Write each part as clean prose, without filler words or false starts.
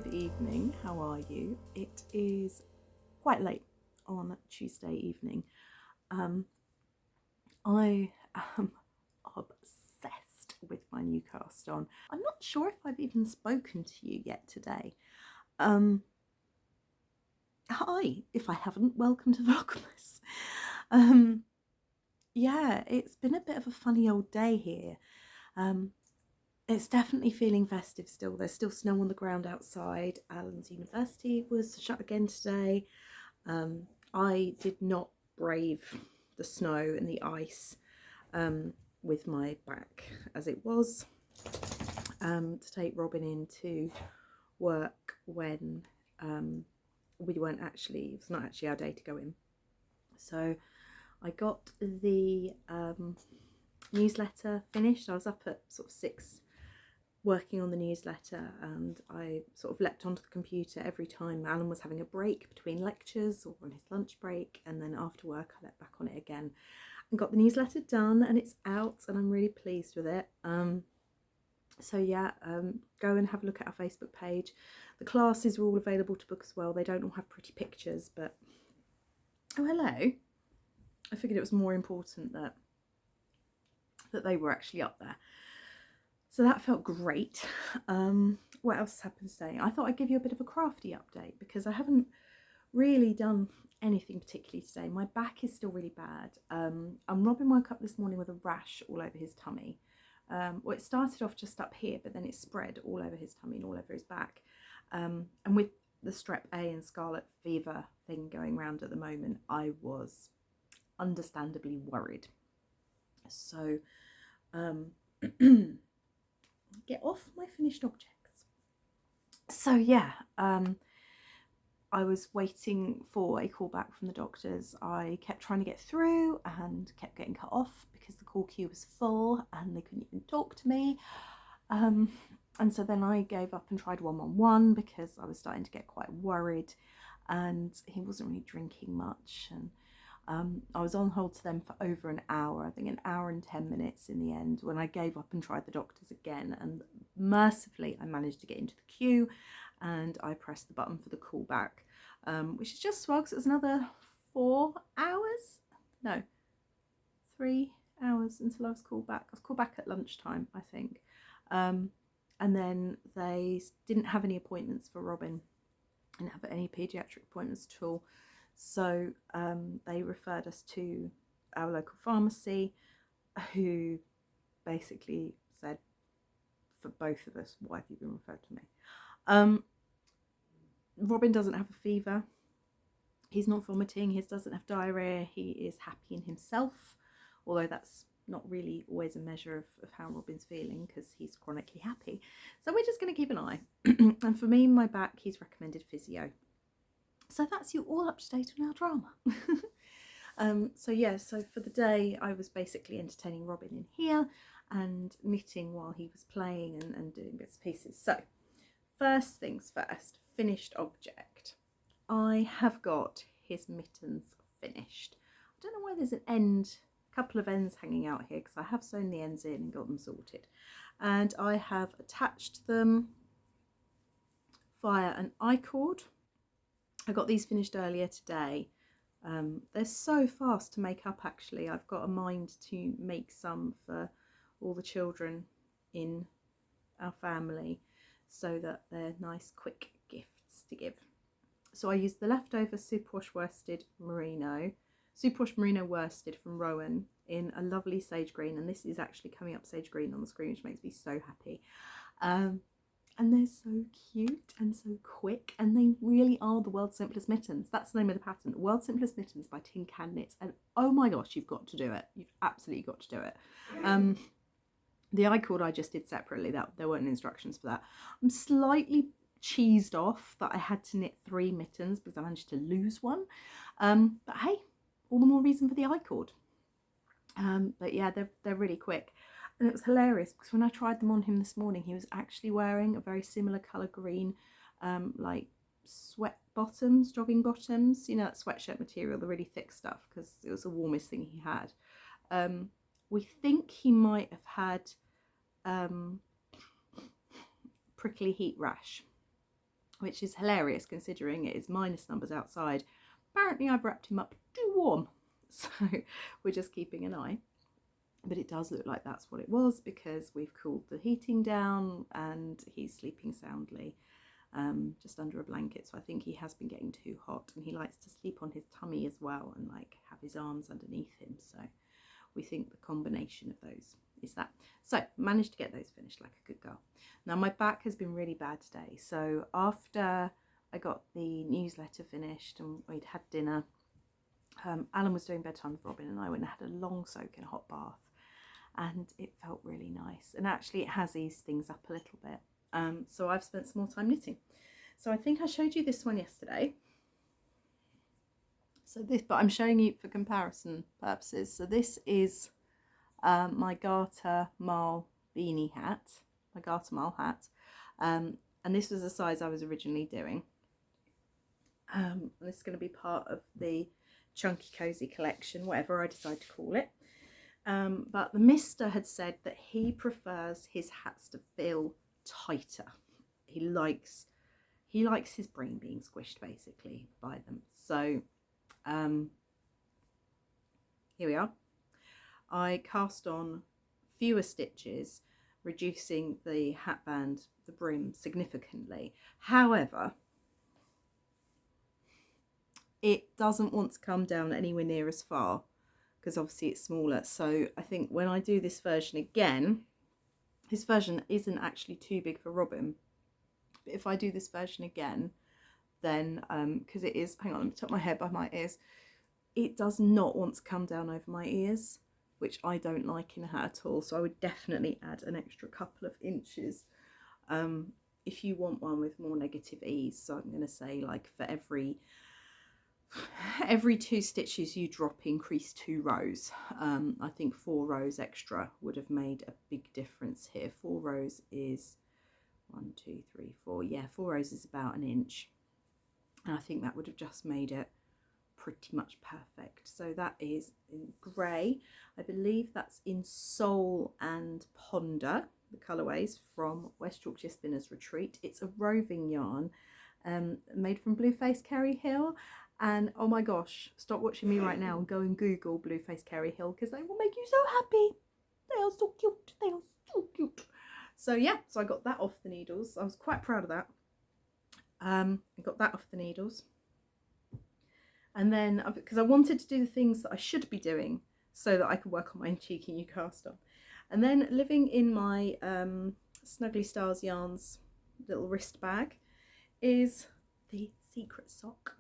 good evening. How are you? It is quite late on Tuesday evening. I am obsessed with my new cast on. I'm not sure if I've even spoken to you yet today. Hi, if I haven't, welcome to Vlogmas. Yeah, it's been a bit of a funny old day here. It's definitely feeling festive still. There's still snow on the ground outside. Alan's university was shut again today. I did not brave the snow and the ice with my back as it was to take Robin into work when we weren't actually, it was not actually our day to go in. So I got the newsletter finished. I was up at sort of 6 working on the newsletter, and I sort of leapt onto the computer every time Alan was having a break between lectures or on his lunch break, and then after work I leapt back on it again and got the newsletter done, and it's out and I'm really pleased with it. So yeah, go and have a look at our Facebook page. The classes are all available to book as well. They don't all have pretty pictures, but oh hello, I figured it was more important that they were actually up there. So that felt great. What else happened today? I thought I'd give you a bit of a crafty update because I haven't really done anything particularly today. My back is still really bad. Robin woke up this morning with a rash all over his tummy. Well, it started off just up here, but then it spread all over his tummy and all over his back. And with the strep A and scarlet fever thing going around at the moment, I was understandably worried. So get off my finished objects. So yeah, I was waiting for a call back from the doctors. I kept trying to get through and kept getting cut off because the call queue was full and they couldn't even talk to me. And so then I gave up and tried 111 because I was starting to get quite worried, and he wasn't really drinking much, and I was on hold to them for over an hour, I think an hour and 10 minutes in the end, when I gave up and tried the doctors again, and mercifully I managed to get into the queue and I pressed the button for the call back, which is just swell because it was another 4 hours, no, 3 hours until I was called back. I was called back at lunchtime, I think. And then they didn't have any appointments for Robin, didn't have any paediatric appointments at all. So they referred us to our local pharmacy, who basically said, for both of us, why have you been referred to me? Robin doesn't have a fever. He's not vomiting. He doesn't have diarrhea. He is happy in himself, although that's not really always a measure of how Robin's feeling because he's chronically happy. So we're just going to keep an eye. And for me, my back, he's recommended physio. So that's you all up to date on our drama. So yeah, so for the day I was basically entertaining Robin in here and knitting while he was playing and doing bits and pieces. So first things first, finished object. I have got his mittens finished. I don't know why there's a couple of ends hanging out here because I have sewn the ends in and got them sorted. And I have attached them via an I-cord. I got these finished earlier today. They're so fast to make up actually. I've got a mind to make some for all the children in our family so that they're nice quick gifts to give. So I used the leftover superwash merino worsted from Rowan in a lovely sage green, and this is actually coming up sage green on the screen, which makes me so happy. And they're so cute and so quick, and they really are the world's simplest mittens. That's the name of the pattern, World's Simplest Mittens by Tin Can Knits, and oh my gosh, you've got to do it. You've absolutely got to do it. The I-cord I just did separately, that there weren't instructions for that. I'm slightly cheesed off that I had to knit 3 mittens because I managed to lose one. But hey, all the more reason for the I-cord. But yeah, they're really quick. And it was hilarious because when I tried them on him this morning, he was actually wearing a very similar colour green, like sweat bottoms, jogging bottoms, you know, that sweatshirt material, the really thick stuff, because it was the warmest thing he had. We think he might have had prickly heat rash. which is hilarious considering it is minus numbers outside. Apparently I've wrapped him up too warm, so we're just keeping an eye. But it does look like that's what it was, because we've cooled the heating down and he's sleeping soundly just under a blanket. So I think he has been getting too hot, and he likes to sleep on his tummy as well and like have his arms underneath him. So we think the combination of those is that. So managed to get those finished like a good girl. Now my back has been really bad today. So after I got the newsletter finished and we'd had dinner, Alan was doing bedtime with Robin, and I went and had a long soak in a hot bath, and it felt really nice. And actually it has eased things up a little bit. So I've spent some more time knitting. So I think I showed you this one yesterday. So this, but I'm showing you for comparison purposes. So this is my Garter Marl beanie hat, my Garter Marl hat. And this was the size I was originally doing. And this is going to be part of the Chunky Cozy collection, whatever I decide to call it. But the mister had said that he prefers his hats to feel tighter. He likes his brain being squished basically by them. So here we are. I cast on fewer stitches, reducing the hat band, the brim, significantly. However, it doesn't want to come down anywhere near as far, because obviously it's smaller. So I think when I do this version again, this version isn't actually too big for Robin. But if I do this version again, then, because it is, hang on, let me tuck my hair by my ears, it does not want to come down over my ears, which I don't like in a hat at all. So I would definitely add an extra couple of inches if you want one with more negative ease. So I'm going to say, like, for every 2 stitches you drop, increase 2 rows. I think 4 rows extra would have made a big difference here. 4 rows is 1, 2, 3, 4. Yeah, 4 rows is about an inch. And I think that would have just made it pretty much perfect. So that is in grey. I believe that's in Soul and Ponder, the colourways from West Yorkshire Spinners Retreat. It's a roving yarn made from Blueface Kerry Hill. And oh my gosh, stop watching me right now and go and Google Blueface Kerry Hill, because they will make you so happy. They are so cute. They are so cute. So yeah, so I got that off the needles. I was quite proud of that. I got that off the needles. And then, because I wanted to do the things that I should be doing so that I could work on my cheeky new cast on. And then living in my Snuggly Stars Yarns little wrist bag is the secret sock.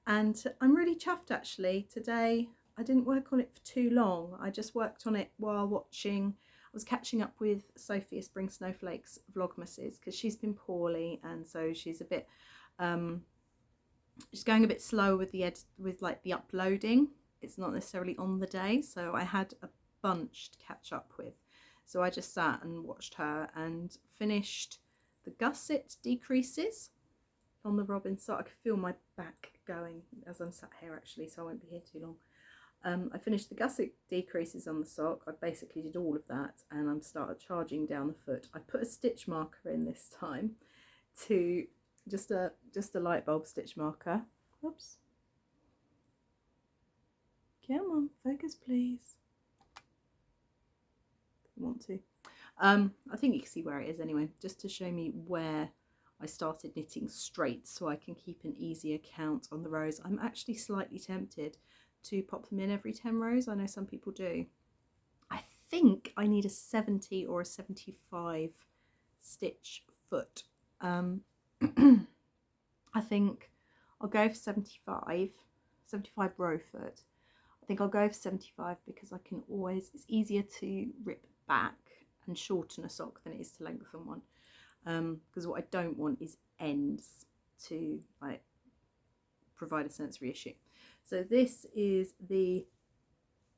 And I'm really chuffed actually. Today I didn't work on it for too long. I just worked on it while watching, I was catching up with Sophia Spring Snowflake's Vlogmases, because she's been poorly, and so she's a bit she's going a bit slow with the uploading. It's not necessarily on the day, so I had a bunch to catch up with. So I just sat and watched her and finished the gusset decreases on the Robin sock. I can feel my back going as I'm sat here actually, so I won't be here too long. I finished the gusset decreases on the sock. I basically did all of that, and I started charging down the foot. I put a stitch marker in this time, to just a light bulb stitch marker. Whoops. Come on, focus please. I want to. I think you can see where it is anyway, just to show me where I started knitting straight, so I can keep an easier count on the rows. I'm actually slightly tempted to pop them in every 10 rows. I know some people do. I think I need a 70 or a 75 stitch foot. I think I'll go for 75 row foot. I think I'll go for 75 because I can always, it's easier to rip back and shorten a sock than it is to lengthen one. Because what I don't want is ends to like provide a sensory issue. So this is the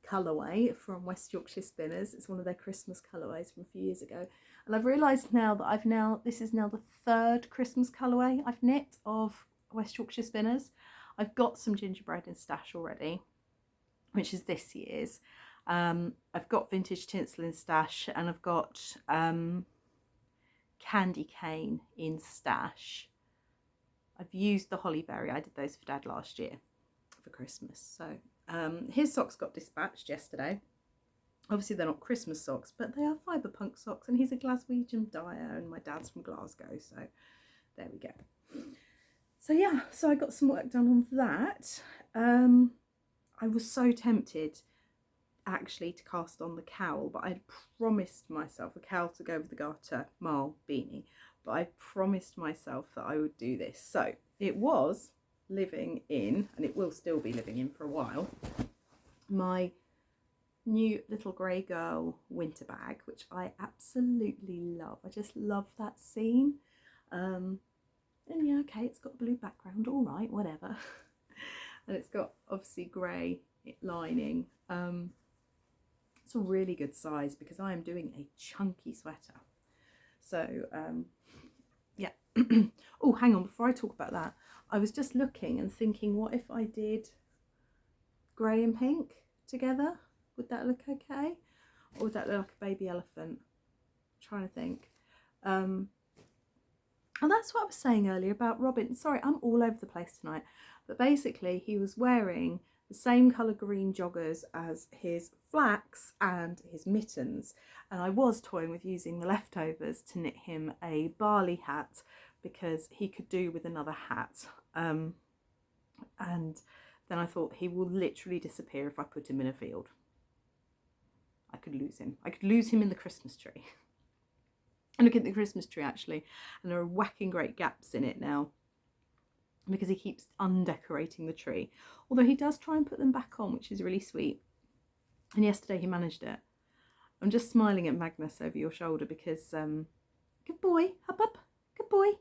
colourway from West Yorkshire Spinners. It's one of their Christmas colourways from a few years ago, and I've realised now that this is now the 3rd Christmas colourway I've knit of West Yorkshire Spinners. I've got some gingerbread in stash already, which is this year's. I've got vintage tinsel in stash, and I've got candy cane in stash. I've used the hollyberry. I did those for Dad last year for Christmas. So his socks got dispatched yesterday. Obviously they're not Christmas socks, but they are fibre punk socks, and he's a Glaswegian dyer and my dad's from Glasgow, so there we go. So yeah, so I got some work done on that. I was so tempted actually to cast on the cowl, but I'd promised myself the cowl to go with the garter marl beanie, but I promised myself that I would do this. So it was living in, and it will still be living in for a while, my new little grey girl winter bag, which I absolutely love. I just love that scene. And yeah, okay, it's got blue background, all right, whatever. And it's got obviously grey lining. It's a really good size because I am doing a chunky sweater. So yeah. Oh, hang on, before I talk about that, I was just looking and thinking, what if I did grey and pink together? Would that look okay? Or would that look like a baby elephant? I'm trying to think. And that's what I was saying earlier about Robin. Sorry, I'm all over the place tonight. But basically, he was wearing the same colour green joggers as his flax and his mittens. And I was toying with using the leftovers to knit him a barley hat, because he could do with another hat. And then I thought, he will literally disappear if I put him in a field. I could lose him. I could lose him in the Christmas tree. And look at the Christmas tree actually, and there are whacking great gaps in it now because he keeps undecorating the tree. Although he does try and put them back on, which is really sweet. And yesterday he managed it. I'm just smiling at Magnus over your shoulder because, good boy, up, up, good boy.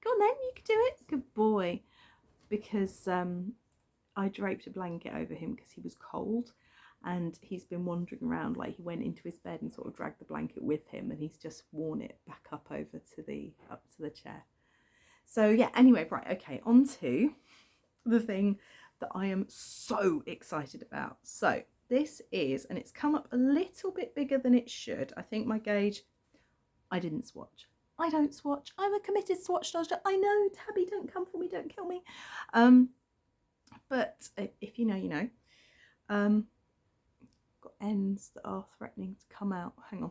Go on then, you can do it. Good boy. Because I draped a blanket over him because he was cold. And he's been wandering around, like he went into his bed and sort of dragged the blanket with him, and he's just worn it back up over to the chair. So yeah, anyway, right, okay, on to the thing that I am so excited about. So this is, and it's come up a little bit bigger than it should. I think my gauge, I didn't swatch. I don't swatch. I'm a committed swatch dodger. I know, Tabby, don't come for me, don't kill me. But if you know, you know. Got ends that are threatening to come out. Hang on.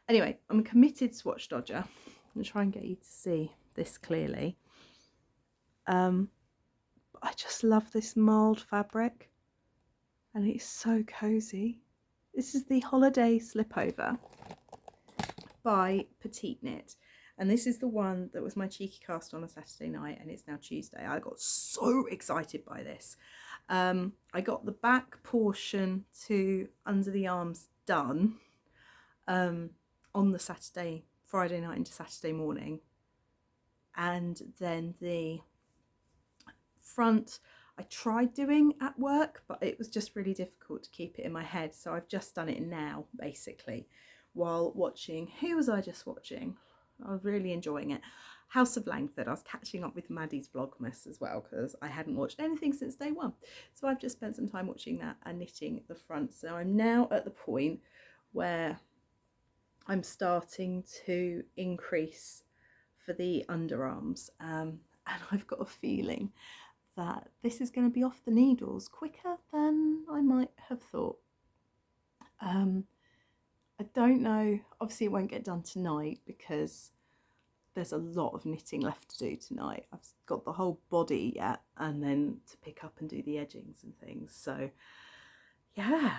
Anyway, I'm a committed swatch dodger. I'm going to try and get you to see this clearly. I just love this marled fabric, and it's so cozy. This is the Holiday Slipover by Petite Knit, and this is the one that was my cheeky cast on a Saturday night, and it's now Tuesday. I got so excited by this. I got the back portion to under the arms done on the Friday night into Saturday morning, and then the front I tried doing at work, but it was just really difficult to keep it in my head, so I've just done it now basically while watching, who was I just watching? I was really enjoying it. House of Langford. I was catching up with Maddie's Vlogmas as well because I hadn't watched anything since day one. So I've just spent some time watching that and knitting the front. So I'm now at the point where I'm starting to increase for the underarms. And I've got a feeling that this is going to be off the needles quicker than I might have thought. I don't know. Obviously it won't get done tonight because there's a lot of knitting left to do tonight. I've got the whole body yet, and then to pick up and do the edgings and things. So yeah,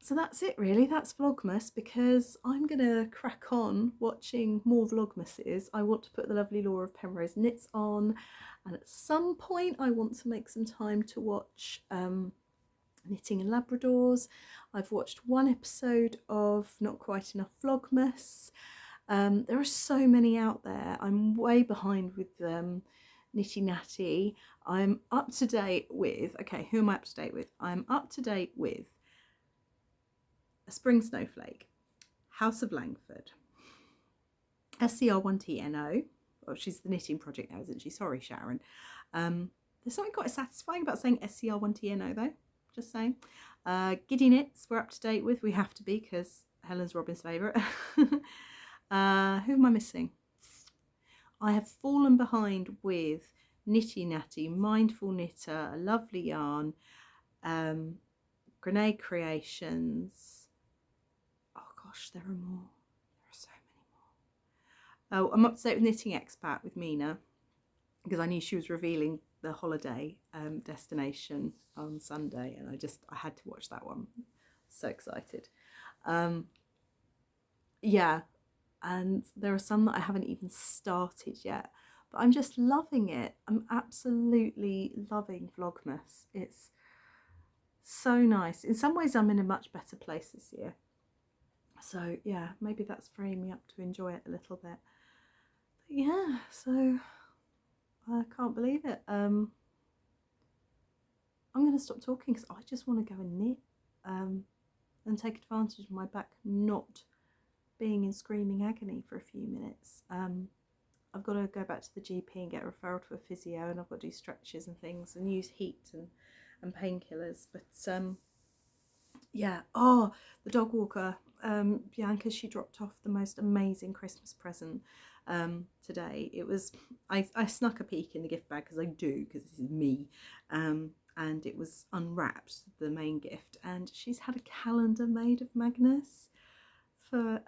so that's it really. That's Vlogmas, because I'm gonna crack on watching more Vlogmases. I want to put the lovely Laura of Penrose Knits on, and at some point I want to make some time to watch Knitting in Labradors. I've watched one episode of Not Quite Enough Vlogmas. There are so many out there. I'm way behind with Nitty Natty. I'm up to date with, okay, who am I up to date with? I'm up to date with A Spring Snowflake, House of Langford, SCR1TNO. Oh, she's the knitting project now, isn't she? Sorry, Sharon. There's something quite satisfying about saying SCR1TNO though, just saying. Giddy Knits, we're up to date with. We have to be because Helen's Robin's favourite. Who am I missing? I have fallen behind with Knitty Natty, Mindful Knitter, A Lovely Yarn, Grenade Creations. Oh gosh, there are more. There are so many more. Oh, I'm up to date with Knitting Expat with Mina, because I knew she was revealing the holiday destination on Sunday, and I had to watch that one. So excited. Yeah, and there are some that I haven't even started yet, but I'm just loving it. I'm absolutely loving Vlogmas. It's so nice. In some ways I'm in a much better place this year, so yeah, maybe that's freeing me up to enjoy it a little bit. But yeah, so I can't believe it. I'm going to stop talking because I just want to go and knit and take advantage of my back not being in screaming agony for a few minutes. I've got to go back to the GP and get a referral to a physio, and I've got to do stretches and things and use heat and painkillers. But yeah, oh, the dog walker, Bianca, she dropped off the most amazing Christmas present today. It was, I snuck a peek in the gift bag, because I do, because this is me, and it was unwrapped, the main gift, and she's had a calendar made of Magnus for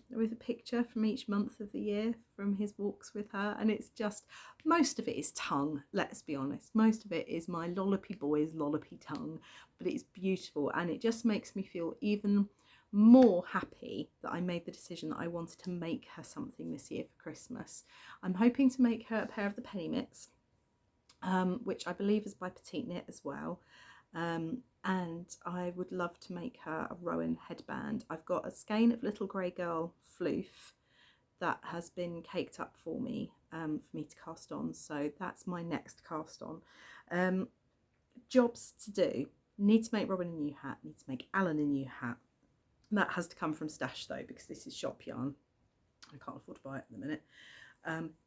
with a picture from each month of the year from his walks with her, and it's just, most of it is tongue, let's be honest, most of it is my lollopy boy's lollopy tongue, but it's beautiful, and it just makes me feel even more happy that I made the decision that I wanted to make her something this year for Christmas. I'm hoping to make her a pair of the penny mitts, which I believe is by Petite Knit as well. And I would love to make her a Rowan headband. I've got a skein of Little Grey Girl floof that has been caked up for me to cast on, so that's my next cast on. Jobs to do: need to make Robin a new hat, need to make Alan a new hat. That has to come from Stash though, because this is shop yarn. I can't afford to buy it at the minute.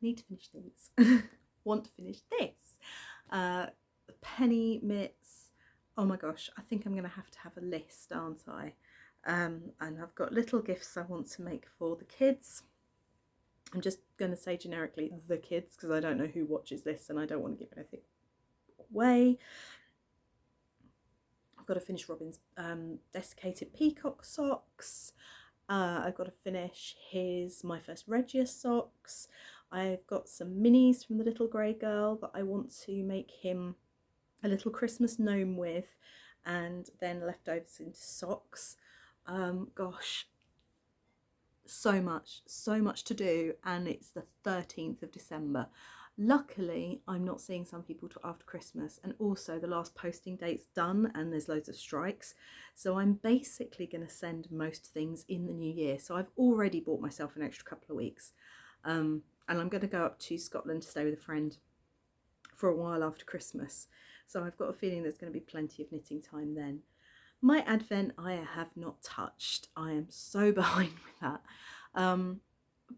Need to finish these. Want to finish this. Penny mitts. Oh my gosh, I think I'm going to have a list, aren't I? And I've got little gifts I want to make for the kids. I'm just going to say generically the kids, because I don't know who watches this and I don't want to give anything away. I've got to finish Robin's desiccated peacock socks. I've got to finish my first Regia socks. I've got some minis from the Little Grey Girl that I want to make him a little Christmas gnome with, and then leftovers into socks. Gosh, so much to do, and it's the 13th of December. Luckily, I'm not seeing some people till after Christmas, and also the last posting date's done and there's loads of strikes, so I'm basically going to send most things in the new year. So I've already bought myself an extra couple of weeks, and I'm going to go up to Scotland to stay with a friend for a while after Christmas. So I've got a feeling there's going to be plenty of knitting time then. My Advent I have not touched. I am so behind with that.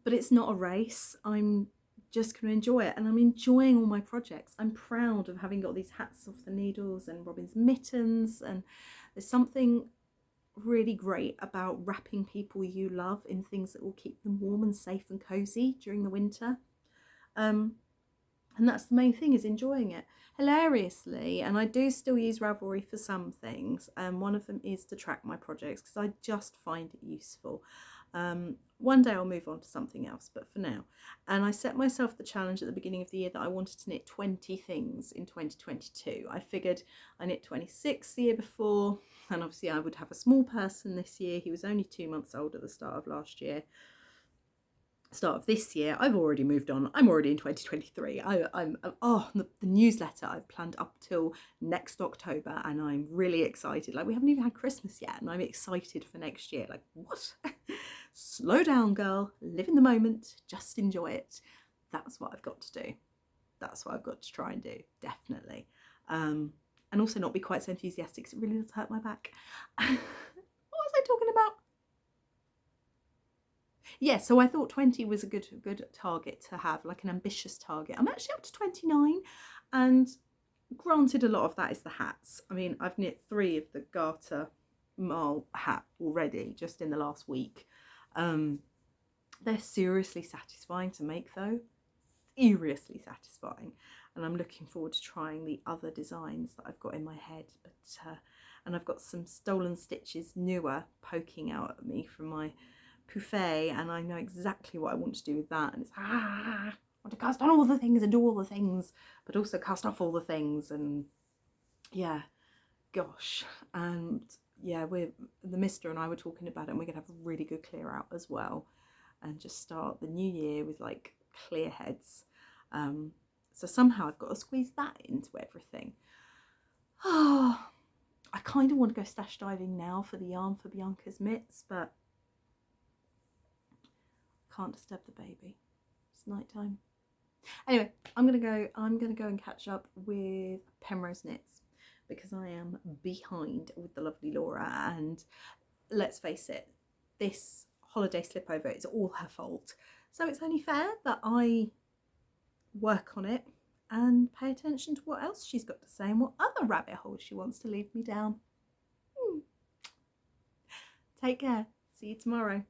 But it's not a race. I'm just going to enjoy it, and I'm enjoying all my projects. I'm proud of having got these hats off the needles and Robin's mittens, and there's something really great about wrapping people you love in things that will keep them warm and safe and cozy during the winter. And that's the main thing, is enjoying it. Hilariously, and I do still use Ravelry for some things, and one of them is to track my projects, because I just find it useful. One day I'll move on to something else, but for now. And I set myself the challenge at the beginning of the year that I wanted to knit 20 things in 2022. I figured I knit 26 the year before, and obviously I would have a small person this year. He was only 2 months old at the start of last year. Start of this year. I've already moved on. I'm already in 2023. The newsletter I've planned up till next October, and I'm really excited. Like, we haven't even had Christmas yet, and I'm excited for next year. Like, what? Slow down, girl. Live in the moment. Just enjoy it. That's what I've got to do. That's what I've got to try and do, definitely. And also not be quite so enthusiastic, because it really does hurt my back. What was I talking about? Yeah, so I thought 20 was a good target to have, like an ambitious target. I'm actually up to 29, and granted, a lot of that is the hats. I mean, I've knit 3 of the Garter Marl hat already just in the last week. They're seriously satisfying to make though. Seriously satisfying. and I'm looking forward to trying the other designs that I've got in my head. But and I've got some stolen stitches newer poking out at me from my buffet, and I know exactly what I want to do with that. And it's I want to cast on all the things and do all the things, but also cast off all the things. And yeah, gosh. And yeah, the mister and I were talking about it, and we're gonna have a really good clear out as well, and just start the new year with like clear heads. So somehow I've got to squeeze that into everything. Oh, I kind of want to go stash diving now for the yarn for Bianca's mitts, but can't disturb the baby. It's nighttime. Anyway, I'm gonna go and catch up with Penrose Knits, because I am behind with the lovely Laura, and let's face it, this holiday slipover is all her fault. So it's only fair that I work on it and pay attention to what else she's got to say and what other rabbit holes she wants to lead me down. Take care. See you tomorrow.